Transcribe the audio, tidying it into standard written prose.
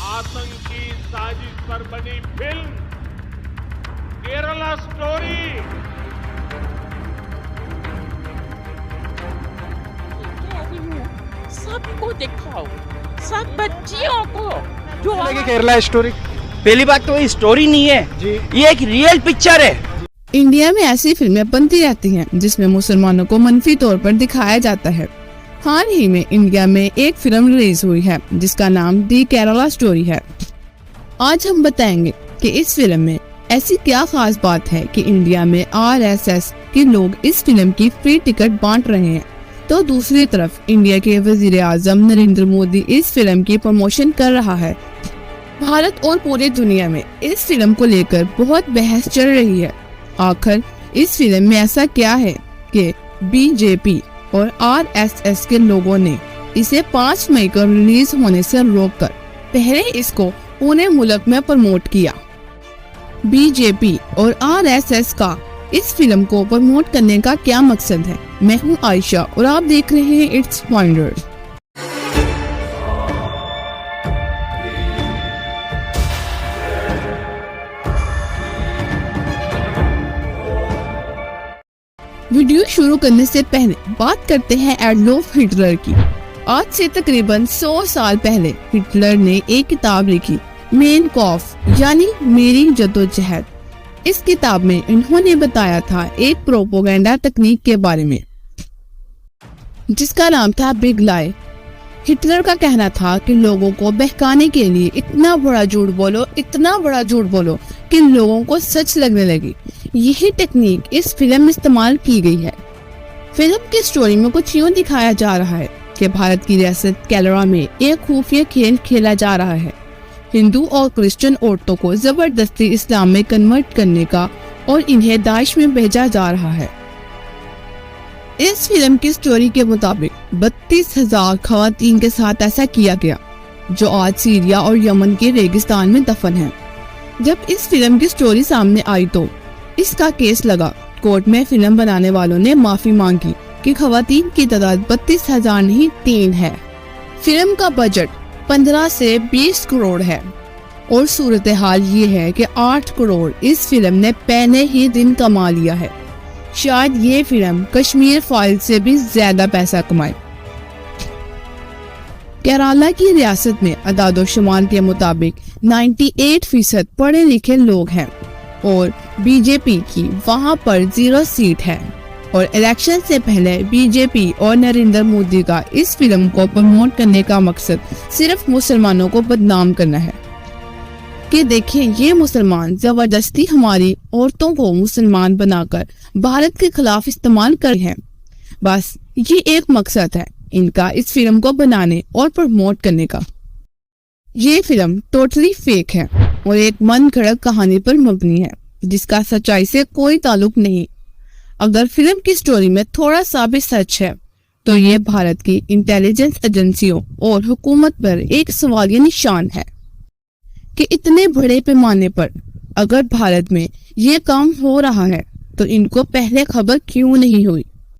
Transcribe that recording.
आतंकी साजिश पर बनी फिल्म केरला स्टोरी सबको दिखाओ, सब बच्चियों को जो लगी केरला स्टोरी। पहली बात तो ये स्टोरी नहीं है जी। ये एक रियल पिक्चर है। इंडिया में ऐसी फिल्में बनती रहती हैं जिसमें मुसलमानों को मनफी तौर पर दिखाया जाता है। हाल ही में इंडिया में एक फिल्म रिलीज हुई है जिसका नाम दी केरला स्टोरी है। आज हम बताएंगे कि इस फिल्म में ऐसी क्या खास बात है कि इंडिया में RSS के लोग इस फिल्म की फ्री टिकट बांट रहे हैं, तो दूसरी तरफ इंडिया के वजीर आजम नरेंद्र मोदी इस फिल्म की प्रमोशन कर रहा है। भारत और पूरी दुनिया में इस फिल्म को लेकर बहुत बहस चल रही है। आखिर इस फिल्म में ऐसा क्या है कि BJP और RSS के लोगों ने इसे 5 मई को रिलीज होने से रोककर पहले इसको पूरे मुल्क में प्रमोट किया। BJP और RSS का इस फिल्म को प्रमोट करने का क्या मकसद है? मैं हूं आयशा और आप देख रहे हैं इट्स पॉइंटर। वीडियो शुरू करने से पहले बात करते हैं एडोल्फ हिटलर की। आज से तकरीबन 100 साल पहले हिटलर ने एक किताब लिखी, मेन कॉफ यानी मेरी जद्दोजहद। इस किताब में इन्होंने बताया था एक प्रोपोगेंडा तकनीक के बारे में जिसका नाम था बिग लाई। हिटलर का कहना था कि लोगों को बहकाने के लिए इतना बड़ा झूठ बोलो, इतना बड़ा झूठ बोलो कि लोगों को सच लगने लगी। यही टेक्निक इस फिल्म में इस्तेमाल की गई है। फिल्म की स्टोरी में कुछ यूँ दिखाया जा रहा है कि भारत की रियासत केरला में एक खुफिया खेल खेला जा रहा है। हिंदू और क्रिश्चियन औरतों को जबरदस्ती इस्लाम में कन्वर्ट करने का और इन्हें दाइश में भेजा जा रहा है। इस फिल्म की स्टोरी के मुताबिक 32,000 खवातीन के साथ ऐसा किया गया जो आज सीरिया और यमन के रेगिस्तान में दफन है। जब इस फिल्म की स्टोरी सामने आई तो इसका केस लगा। कोर्ट में फिल्म बनाने वालों ने माफी मांगी कि खवातीन की तादाद 32,000 नहीं 3 है। फिल्म का बजट 15 से 20 करोड़ है और सूरत हाल ये है कि 8 करोड़ इस फिल्म ने पहले ही दिन कमा लिया है। शायद ये फिल्म कश्मीर फाइल से भी ज्यादा पैसा कमाए। केरला की रियासत में अदाद-ओ-शुमार के मुताबिक 98% पढ़े लिखे लोग हैं और BJP की वहां पर 0 सीट है और इलेक्शन से पहले BJP और नरेंद्र मोदी का इस फिल्म को प्रमोट करने का मकसद सिर्फ मुसलमानों को बदनाम करना है कि देखिए ये मुसलमान जबरदस्ती हमारी औरतों को मुसलमान बनाकर भारत के खिलाफ इस्तेमाल कर रहे हैं। बस ये एक मकसद है इनका इस फिल्म को बनाने और प्रमोट करने का। ये फिल्म टोटली फेक है और एक मन घड़त कहानी पर मबनी है जिसका सच्चाई से कोई ताल्लुक नहीं। अगर फिल्म की स्टोरी में थोड़ा सा भी सच है तो ये भारत की इंटेलिजेंस एजेंसियों और हुकूमत पर एक सवालिया निशान है कि इतने बड़े पैमाने पर अगर भारत में ये काम हो रहा है तो इनको पहले खबर क्यों नहीं हुई।